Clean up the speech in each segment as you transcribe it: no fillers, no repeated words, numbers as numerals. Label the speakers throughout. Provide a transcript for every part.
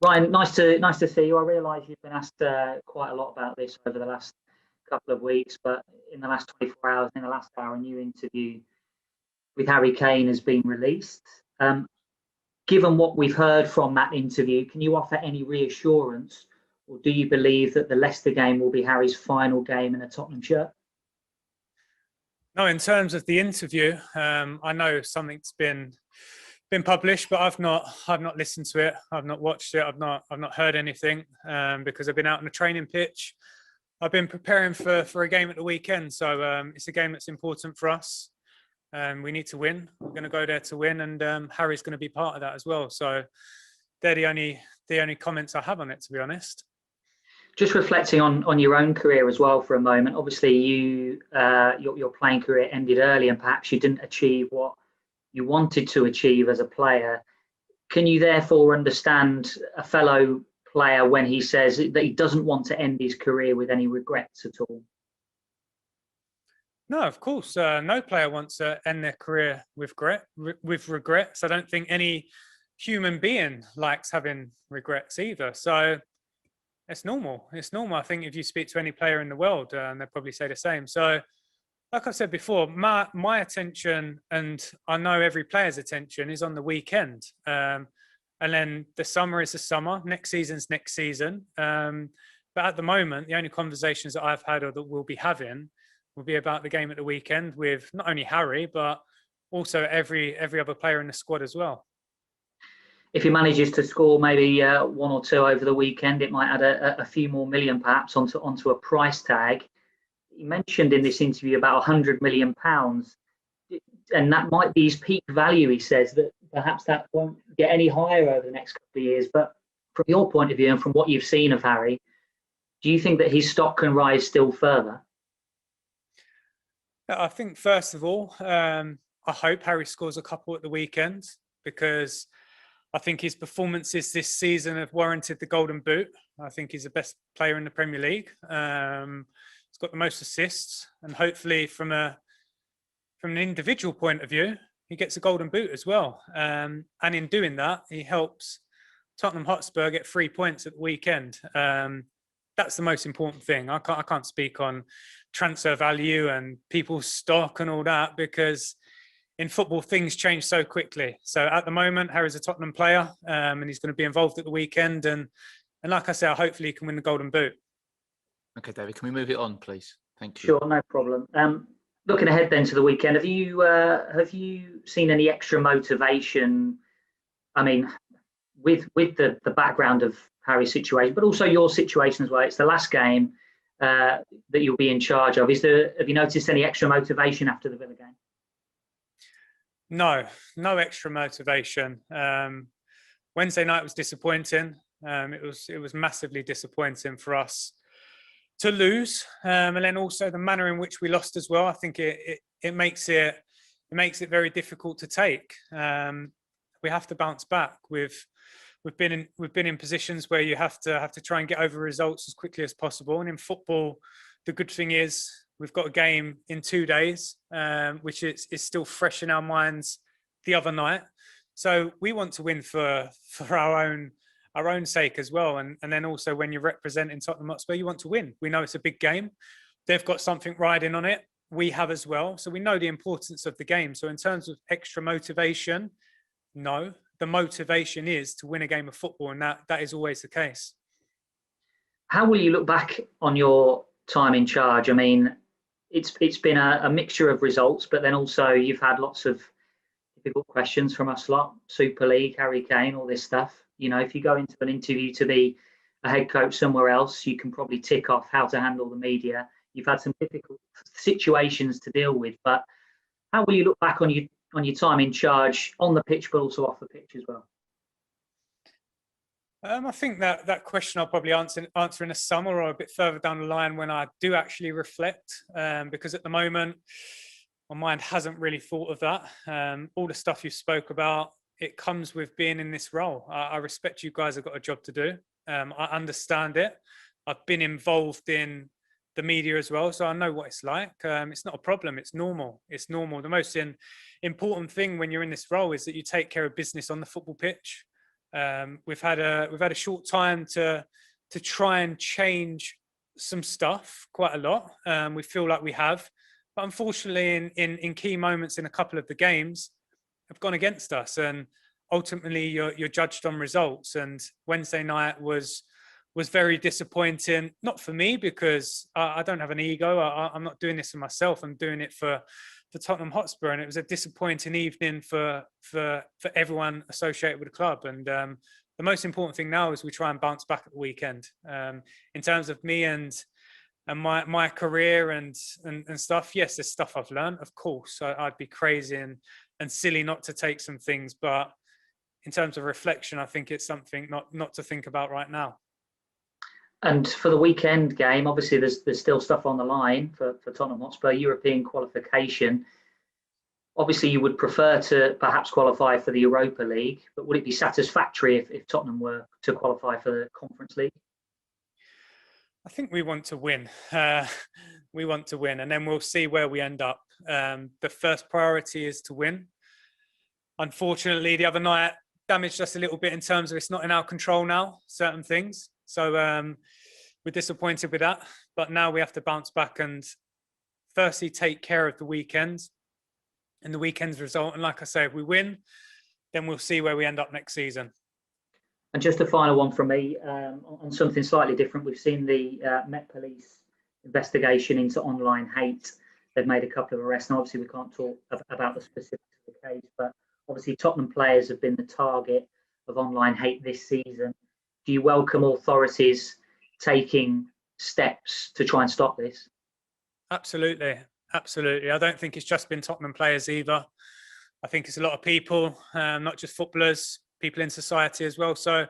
Speaker 1: Ryan, nice to see you. I realise you've been asked quite a lot about this over the last couple of weeks, but in the last 24 hours, in the last hour, a new interview with Harry Kane has been released. Given what we've heard from that interview, can you offer any reassurance, or do you believe that the Leicester game will be Harry's final game in a Tottenham shirt?
Speaker 2: No, in terms of the interview, I know something's been published, but I've not listened to it. I've not watched it. I've not heard anything because I've been out on the training pitch. I've been preparing for a game at the weekend, so it's a game that's important for us. We need to win. We're going to go there to win, and Harry's going to be part of that as well. So they're the only comments I have on it, to be honest.
Speaker 1: Just reflecting on your own career as well for a moment. Obviously, your playing career ended early, and perhaps you didn't achieve what you wanted to achieve as a player. Can you therefore understand a fellow player when he says that he doesn't want to end his career with any regrets at all?
Speaker 2: No, of course. No player wants to end their career with regrets. I don't think any human being likes having regrets either. So it's normal. It's normal. I think if you speak to any player in the world, they'll probably say the same. So like I said before, my attention, and I know every player's attention, is on the weekend. And then the summer is the summer. Next season's next season. But at the moment, the only conversations that I've had or that we'll be having will be about the game at the weekend with not only Harry, but also every other player in the squad as well.
Speaker 1: If he manages to score maybe one or two over the weekend, it might add a few more million perhaps onto a price tag. He mentioned in this interview about £100 million, and that might be his peak value. He says that perhaps that won't get any higher over the next couple of years. But from your point of view and from what you've seen of Harry, do you think that his stock can rise still further?
Speaker 2: I think, first of all, I hope Harry scores a couple at the weekend, because I think his performances this season have warranted the Golden Boot. I think he's the best player in the Premier League. He's got the most assists, and hopefully from an individual point of view, he gets a Golden Boot as well. And in doing that, he helps Tottenham Hotspur get 3 points at the weekend. That's the most important thing. I can't speak on transfer value and people's stock and all that, because in football, things change so quickly. So at the moment, Harry's a Tottenham player, and he's going to be involved at the weekend. And like I said, hopefully he can win the Golden Boot.
Speaker 3: Okay, David, can we move it on, please? Thank you.
Speaker 1: Sure, no problem. Looking ahead then to the weekend, have you seen any extra motivation? I mean, with the background of Harry's situation, but also your situation as well. It's the last game that you'll be in charge of. Have you noticed any extra motivation after the Villa game?
Speaker 2: No extra motivation. Wednesday night was disappointing. It was massively disappointing for us to lose, and then also the manner in which we lost as well. I think it makes it very difficult to take. We have to bounce back. We've been in positions where you have to try and get over results as quickly as possible. And in football, the good thing is we've got a game in 2 days, which is still fresh in our minds the other night. So we want to win for our own sake as well. And then also, when you're representing Tottenham Hotspur, you want to win. We know it's a big game. They've got something riding on it. We have as well. So we know the importance of the game. So in terms of extra motivation, no. The motivation is to win a game of football, and that is always the case.
Speaker 1: How will you look back on your time in charge? I mean, it's been a mixture of results, but then also you've had lots of difficult questions from us lot, Super League, Harry Kane, all this stuff. You know, if you go into an interview to be a head coach somewhere else, you can probably tick off how to handle the media. You've had some difficult situations to deal with, but how will you look back on your time in charge on the pitch, but also off the pitch as well?
Speaker 2: I think that question I'll probably answer in the summer or a bit further down the line when I do actually reflect, because at the moment my mind hasn't really thought of that. All the stuff you spoke about, it comes with being in this role. I respect you guys have got a job to do. I understand it. I've been involved in the media as well, so I know what it's like. It's not a problem. It's normal. It's normal. The most important thing when you're in this role is that you take care of business on the football pitch. We've had a short time to try and change some stuff quite a lot. We feel like we have, but unfortunately, in key moments in a couple of the games, have gone against us, and ultimately you're judged on results. And Wednesday night was very disappointing. Not for me, because I don't have an ego. I'm not doing this for myself. I'm doing it for Tottenham Hotspur, and it was a disappointing evening for everyone associated with the club. And the most important thing now is we try and bounce back at the weekend. In terms of me and my career and stuff, yes, there's stuff I've learned, of course. I'd be crazy and silly not to take some things, but in terms of reflection, I think it's something not to think about right now.
Speaker 1: And for the weekend game, obviously there's still stuff on the line for Tottenham Hotspur, European qualification. Obviously you would prefer to perhaps qualify for the Europa League, but would it be satisfactory if Tottenham were to qualify for the Conference League?
Speaker 2: I think we want to win. We want to win, and then we'll see where we end up. The first priority is to win. Unfortunately, the other night damaged us a little bit in terms of it's not in our control now, certain things. So we're disappointed with that. But now we have to bounce back and firstly take care of the weekend and the weekend's result. And like I say, if we win, then we'll see where we end up next season.
Speaker 1: And just a final one from me on something slightly different. We've seen the Met Police investigation into online hate. They've made a couple of arrests. And obviously, we can't talk about the specifics of the case, but obviously, Tottenham players have been the target of online hate this season. Do you welcome authorities taking steps to try and stop this?
Speaker 2: Absolutely. Absolutely. I don't think it's just been Tottenham players either. I think it's a lot of people, not just footballers, people in society as well. So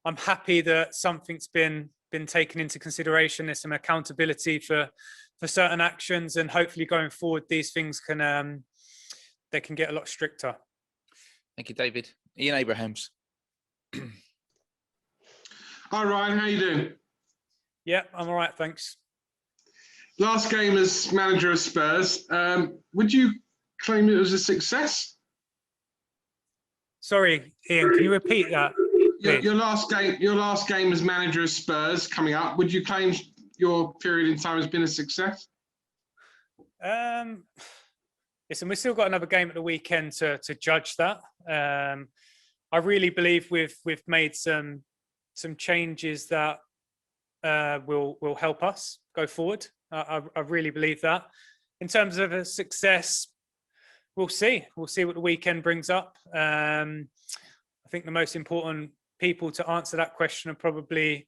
Speaker 2: I'm happy that something's been taken into consideration. There's some accountability for certain actions, and hopefully going forward, these things can they can get a lot stricter.
Speaker 3: Thank you, David. Ian Abrahams.
Speaker 4: Hi, Ryan. How you doing?
Speaker 2: Yeah, I'm all right, thanks.
Speaker 4: Last game as manager of Spurs. Would you claim it was a success?
Speaker 2: Sorry, Ian, can you repeat that?
Speaker 4: Your last game as manager of Spurs coming up. Would you claim your period in time has been a success?
Speaker 2: Listen, we've still got another game at the weekend to judge that. I really believe we've made some changes that will help us go forward. I really believe that. In terms of a success, we'll see. We'll see what the weekend brings up. I think the most important people to answer that question are probably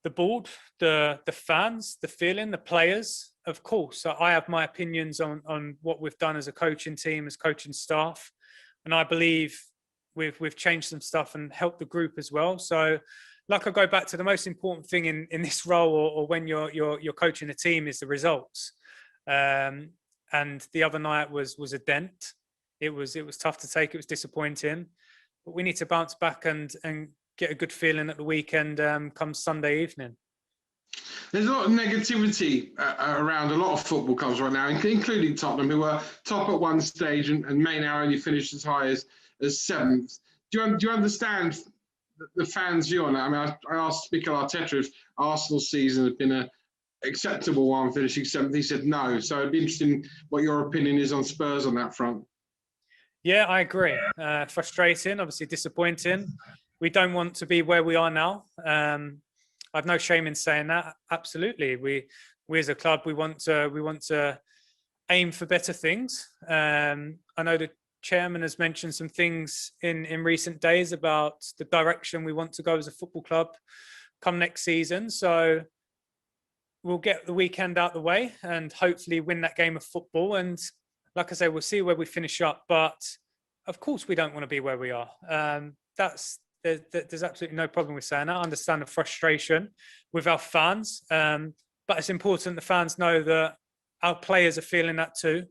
Speaker 2: the board, the fans, the feeling, the players. Of course, so I have my opinions on what we've done as a coaching team, as coaching staff, and I believe we've changed some stuff and helped the group as well. So, like I go back to the most important thing in this role, or when you're coaching a team, is the results. And the other night was a dent. It was tough to take. It was disappointing, but we need to bounce back and get a good feeling at the weekend come Sunday evening.
Speaker 4: There's a lot of negativity around a lot of football clubs right now, including Tottenham, who were top at one stage and may now only finish as high as seventh. Do you understand the fans' view on that? I mean, I asked Mikel Arteta if Arsenal's season had been an acceptable one, finishing seventh. He said no. So it'd be interesting what your opinion is on Spurs on that front.
Speaker 2: Yeah, I agree. Frustrating, obviously disappointing. We don't want to be where we are now. I've no shame in saying that. Absolutely, we as a club we want to aim for better things. I know the chairman has mentioned some things in recent days about the direction we want to go as a football club come next season. So we'll get the weekend out the way and hopefully win that game of football. And like I say, we'll see where we finish up. But of course, we don't want to be where we are. There's absolutely no problem with saying that. I understand the frustration with our fans, but it's important the fans know that our players are feeling that too.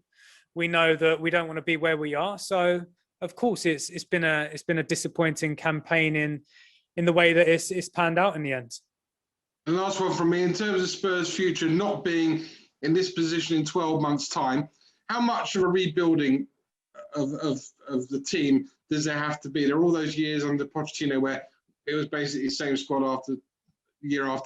Speaker 2: We know that we don't want to be where we are. So of course, it's been a disappointing campaign in the way that it's panned out in the end.
Speaker 4: And last one from me, in terms of Spurs' future not being in this position in 12 months' time, how much of a rebuilding of the team does there have to be? There are all those years under Pochettino where it was basically the same squad after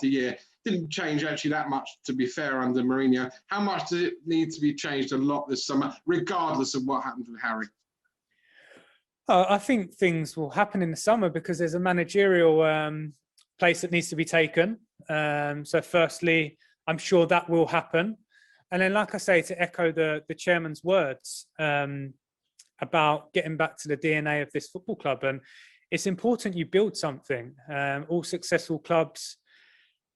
Speaker 4: year. Didn't change actually that much, to be fair, under Mourinho. How much does it need to be changed a lot this summer, regardless of what happens with Harry?
Speaker 2: I think things will happen in the summer because there's a managerial place that needs to be taken. So firstly, I'm sure that will happen. And then, like I say, to echo the chairman's words about getting back to the DNA of this football club. And it's important you build something. All successful clubs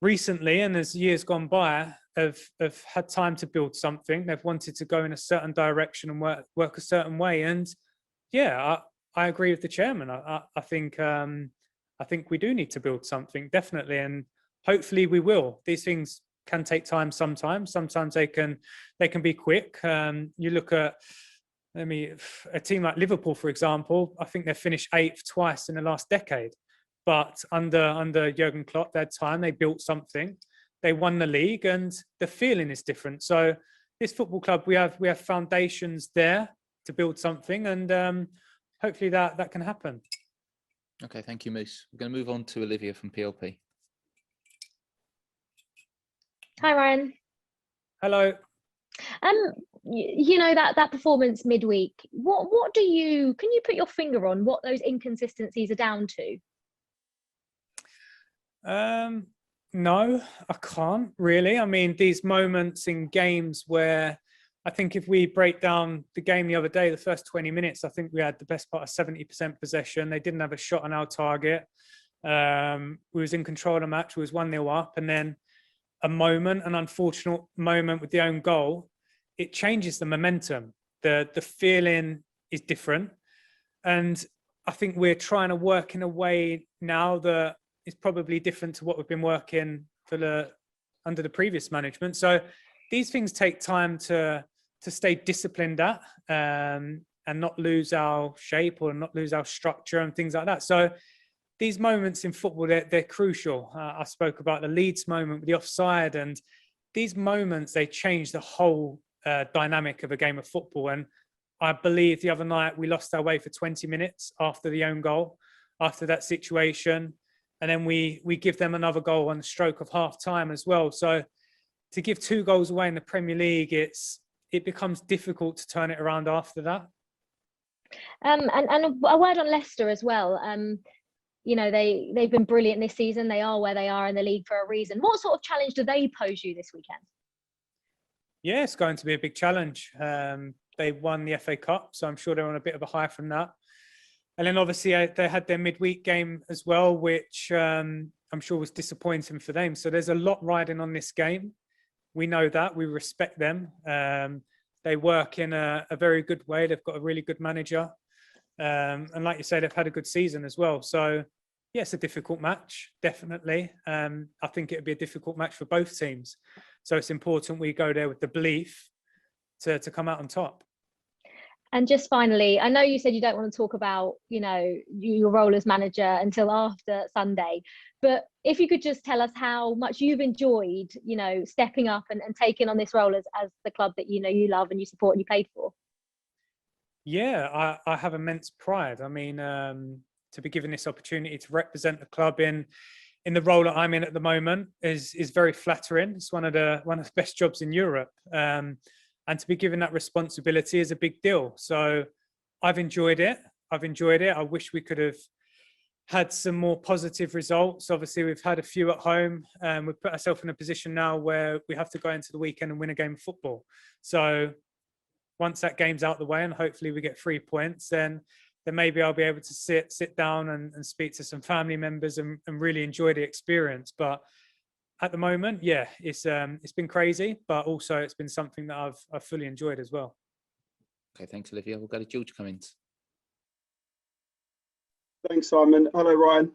Speaker 2: recently, and as years gone by, have had time to build something. They've wanted to go in a certain direction and work a certain way. And yeah, I agree with the chairman. I think we do need to build something, definitely, and hopefully we will. These things can take time sometimes. Sometimes they can be quick. You look at a team like Liverpool, for example. I think they've finished 8th twice in the last decade. But under Jurgen Klopp, they had time. They built something. They won the league, and the feeling is different. So this football club, we have foundations there to build something, and hopefully that can happen.
Speaker 3: Okay, thank you, Moose. We're going to move on to Olivia from PLP.
Speaker 5: Hi, Ryan.
Speaker 2: Hello.
Speaker 5: You know that performance midweek. What can you put your finger on what those inconsistencies are down to?
Speaker 2: No, I can't really. I mean, these moments in games where I think if we break down the game the other day, the first 20 minutes, I think we had the best part of 70% possession. They didn't have a shot on our target. We was in control of the match. We was 1-0 up, and then an unfortunate moment with the own goal, it changes the momentum. The feeling is different. And I think we're trying to work in a way now that is probably different to what we've been working under the previous management. So these things take time to stay disciplined at and not lose our shape or not lose our structure and things like that. So these moments in football, they're crucial. I spoke about the Leeds moment with the offside, and these moments, they change the whole dynamic of a game of football. And I believe the other night we lost our way for 20 minutes after the own goal, after that situation. And then we give them another goal on the stroke of half time as well. So to give 2 goals away in the Premier League, it becomes difficult to turn it around after that.
Speaker 5: And a word on Leicester as well. You know, they've been brilliant this season. They are where they are in the league for a reason. What sort of challenge do they pose you this weekend?
Speaker 2: Yeah, it's going to be a big challenge. They won the FA Cup, so I'm sure they're on a bit of a high from that. And then obviously they had their midweek game as well, which I'm sure was disappointing for them. So there's a lot riding on this game. We know that. We respect them. They work in a very good way. They've got a really good manager. And like you say, they've had a good season as well. So, yeah, it's a difficult match, definitely. I think it would be a difficult match for both teams. So it's important we go there with the belief to come out on top.
Speaker 5: And just finally, I know you said you don't want to talk about, you know, your role as manager until after Sunday, but if you could just tell us how much you've enjoyed, you know, stepping up and taking on this role as the club that, you know, you love and you support and you played for.
Speaker 2: Yeah, I have immense pride. I mean, to be given this opportunity to represent the club in the role that I'm in at the moment is very flattering. It's one of the best jobs in Europe. And to be given that responsibility is a big deal. So I've enjoyed it. I wish we could have had some more positive results. Obviously, we've had a few at home. We've put ourselves in a position now where we have to go into the weekend and win a game of football. So once that game's out the way and hopefully we get 3 points, then maybe I'll be able to sit down and speak to some family members and really enjoy the experience. But at the moment, yeah, it's been crazy, but also it's been something that I've fully enjoyed as well.
Speaker 3: Okay, thanks, Olivia. We'll go to George Cummins.
Speaker 6: Thanks, Simon. Hello, Ryan.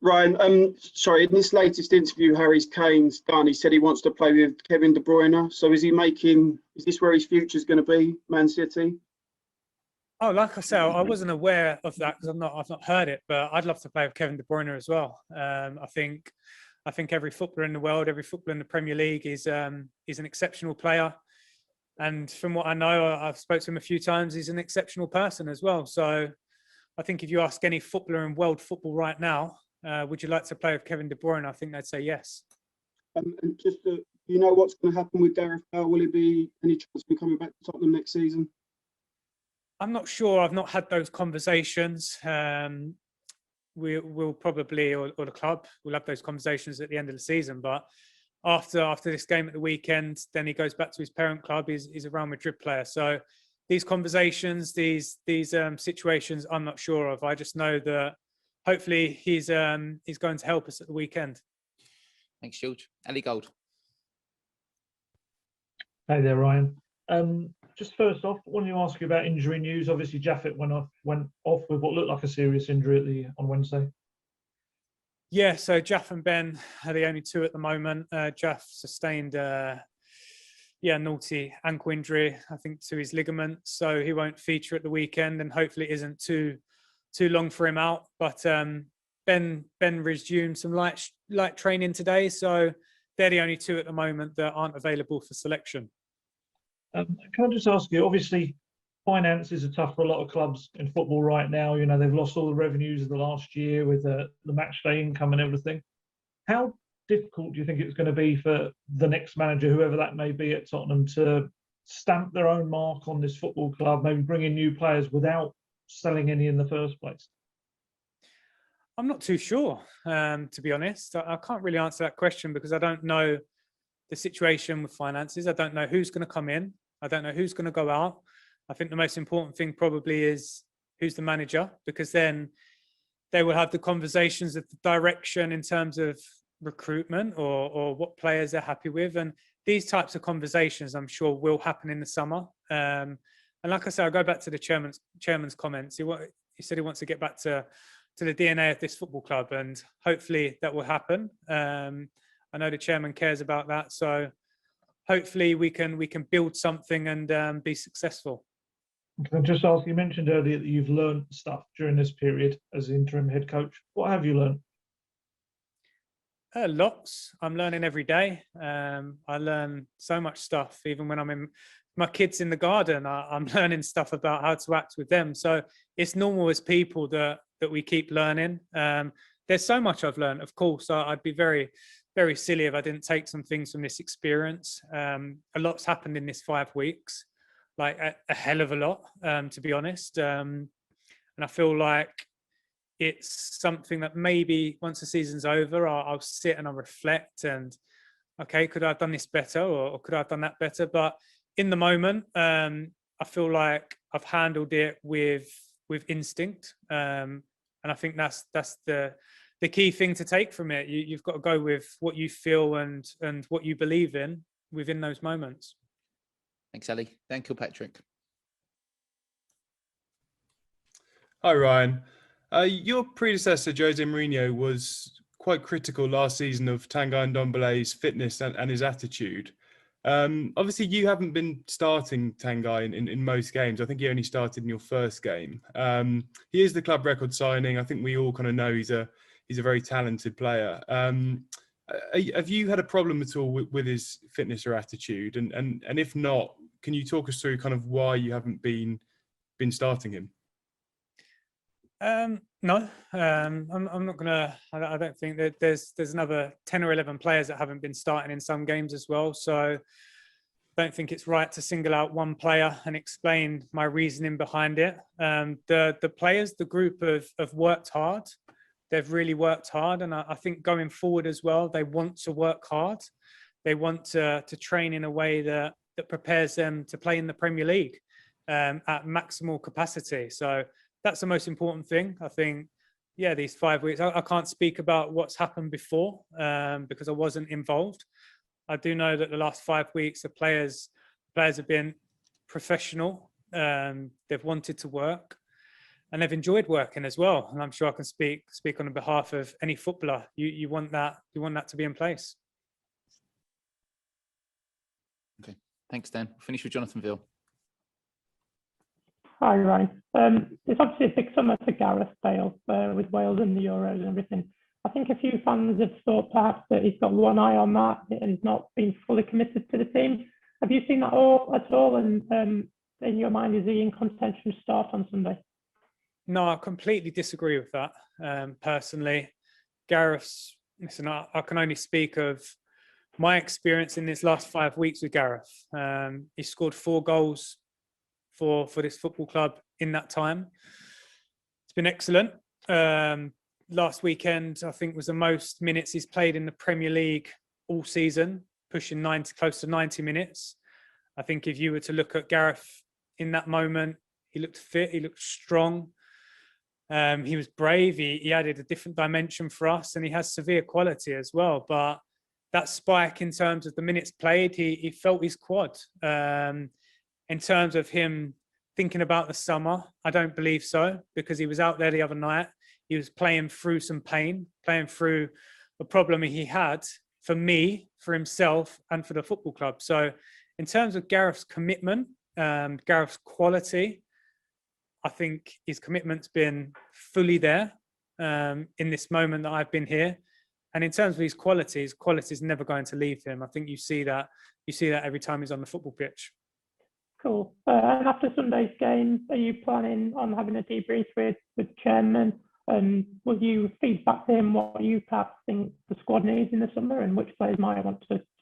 Speaker 6: Ryan, sorry, in this latest interview Harry Kane's done, he said he wants to play with Kevin De Bruyne. So is this where his future's going to be, Man City?
Speaker 2: Oh, like I said, I wasn't aware of that because I've not heard it, but I'd love to play with Kevin De Bruyne as well. I think every footballer in the world, every footballer in the Premier League is an exceptional player. And from what I know, I've spoken to him a few times, he's an exceptional person as well. So I think if you ask any footballer in world football right now, would you like to play with Kevin De Bruyne? I think they'd say yes.
Speaker 6: And just, you know what's going to happen with Gareth Bale? Will it be any chance of him coming back to Tottenham next season?
Speaker 2: I'm not sure. I've not had those conversations. We'll probably, or the club, will have those conversations at the end of the season. But after this game at the weekend, then he goes back to his parent club. He's a Real Madrid player. So these conversations, these situations, I'm not sure of. I just know that hopefully he's going to help us at the weekend.
Speaker 3: Thanks, George. Ali Gold.
Speaker 7: Hey there, Ryan. Just first off, I wanted to ask you about injury news. Obviously, Jaffet went off with what looked like a serious injury on Wednesday.
Speaker 2: Yeah, so Jaff and Ben are the only two at the moment. Jaff sustained naughty ankle injury, I think, to his ligament, so he won't feature at the weekend, and hopefully it isn't too long for him out. But Ben resumed some light training today, so they're the only two at the moment that aren't available for selection.
Speaker 7: Can I just ask you, obviously, finances are tough for a lot of clubs in football right now. You know, they've lost all the revenues of the last year with the match day income and everything. How difficult do you think it's going to be for the next manager, whoever that may be at Tottenham, to stamp their own mark on this football club, maybe bring in new players without selling any in the first place?
Speaker 2: I'm not too sure, to be honest. I can't really answer that question because I don't know the situation with finances. I don't know who's going to come in. I don't know who's going to go out. I think the most important thing probably is who's the manager, because then they will have the conversations of the direction in terms of recruitment or what players they're happy with. And these types of conversations, I'm sure, will happen in the summer. And like I said, I'll go back to the chairman's comments. He said he wants to get back to the DNA of this football club, and hopefully that will happen. I know the chairman cares about that, so hopefully we can build something and be successful.
Speaker 7: Can I just ask, you mentioned earlier that you've learned stuff during this period as interim head coach. What have you learned?
Speaker 2: Lots. I'm learning every day. I learn so much stuff, even when I'm in my kids in the garden. I'm learning stuff about how to act with them. So it's normal as people that we keep learning. There's so much I've learned. Of course, I'd be very, very silly if I didn't take some things from this experience. A lot's happened in this 5 weeks, like a hell of a lot, to be honest. And I feel like it's something that maybe once the season's over, I'll sit and I'll reflect and, okay, could I have done this better or could I have done that better? But in the moment, I feel like I've handled it with instinct. And I think that's the key thing to take from it. You've got to go with what you feel and what you believe in within those moments.
Speaker 3: Thanks, Ali. Thank you, Patrick.
Speaker 8: Hi, Ryan. Your predecessor, Jose Mourinho, was quite critical last season of Tanguy Ndombele's fitness and his attitude. Obviously, you haven't been starting Tanguy in most games. I think he only started in your first game. He is the club record signing. I think we all kind of know he's a very talented player. Have you had a problem at all with his fitness or attitude? And if not, can you talk us through kind of why you haven't been starting him?
Speaker 2: No, I'm not gonna. I don't think that there's another 10 or 11 players that haven't been starting in some games as well. So I don't think it's right to single out one player and explain my reasoning behind it. The players, the group have worked hard. They've really worked hard, and I think going forward as well, they want to work hard. They want to train in a way that prepares them to play in the Premier League at maximal capacity. So that's the most important thing. I think, yeah, these 5 weeks, I can't speak about what's happened before because I wasn't involved. I do know that the last 5 weeks, the players have been professional. They've wanted to work and they've enjoyed working as well. And I'm sure I can speak on behalf of any footballer. You want that to be in place.
Speaker 3: Okay, thanks, Dan. We'll finish with Jonathan Veal.
Speaker 9: Hi, Ryan. It's obviously a big summer for Gareth Bale with Wales and the Euros and everything. I think a few fans have thought perhaps that he's got one eye on that and he's not been fully committed to the team. Have you seen that all at all? And in your mind, is he in contention to start on Sunday?
Speaker 2: No, I completely disagree with that. Personally, Gareth's. Listen, I can only speak of my experience in this last 5 weeks with Gareth. He scored 4 goals for this football club in that time. It's been excellent. Last weekend, I think, was the most minutes he's played in the Premier League all season, pushing close to 90 minutes. I think if you were to look at Gareth in that moment, he looked fit, he looked strong. He was brave, he added a different dimension for us, and he has severe quality as well. But that spike in terms of the minutes played, he felt his quad. In terms of him thinking about the summer, I don't believe so, because he was out there the other night. He was playing through some pain, playing through the problem he had for me, for himself, and for the football club. So in terms of Gareth's commitment, Gareth's quality, I think his commitment's been fully there in this moment that I've been here. And in terms of his quality is never going to leave him. I think you see that every time he's on the football pitch.
Speaker 9: Cool. And after Sunday's game, are you planning on having a debrief with chairman? And will you feed back to him what you perhaps think the squad needs in the summer and which players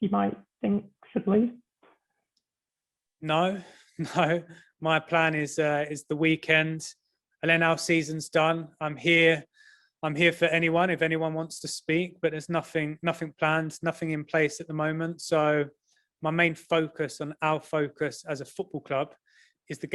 Speaker 9: you might think should leave?
Speaker 2: No. My plan is the weekend, and then our season's done. I'm here for anyone if anyone wants to speak, but there's nothing planned, nothing in place at the moment. So my main focus, on our focus as a football club, is the